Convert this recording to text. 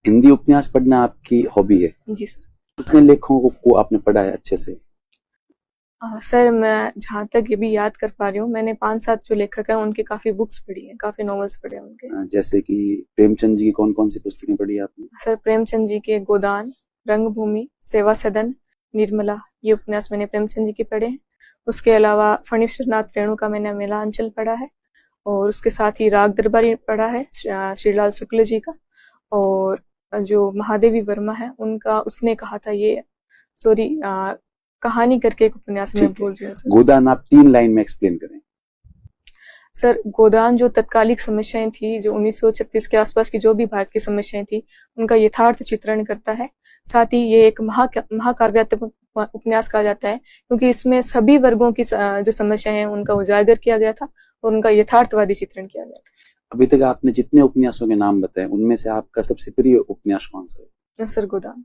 हिंदी उपन्यास पढ़ना आपकी हॉबी है? जी सर। कितने लेखकों को आपने पढ़ा है अच्छे से? सर मैं जहाँ तक ये भी याद कर पा रही हूँ, मैंने 5-7 जो लेखक हैं उनकी काफ़ी बुक्स पढ़ी हैं, काफ़ी नॉवेल्स पढ़े हैं उनके। जैसे कि प्रेमचंद जी की कौन कौन सी पुस्तकें पढ़ी आपने? सर प्रेमचंद जी के गोदान, रंगभूमि, सेवा सदन, निर्मला, ये उपन्यास मैंने प्रेमचंद जी के पढ़े हैं। उसके अलावा फणीश्वरनाथ रेणु का मैंने मेलांचल पढ़ा है, और उसके साथ ही राग दरबारी पढ़ा है श्रीलाल शुक्ल जी का, और जो महादेवी वर्मा है उनका उसने कहा था ये, सॉरी, कहानी करके एक उपन्यास में ठीक है, भूल रही हूँ सर। गोदान आप 3 लाइन में एक्सप्लेन करें। सर गोदान जो तत्कालिक समस्याएं थी, जो 1936 के आसपास की जो भी भारत की समस्याएं थी, उनका यथार्थ चित्रण करता है। साथ ही ये एक महाकाव्यात्मक उपन्यास कहा जाता है, क्योंकि इसमें सभी वर्गों की जो समस्याएं हैं उनका उजागर किया गया था और उनका यथार्थवादी चित्रण किया गया था। अभी तक आपने जितने उपन्यासों के नाम बताए उनमें से आपका सबसे प्रिय उपन्यास कौन सा है? सर गोदान।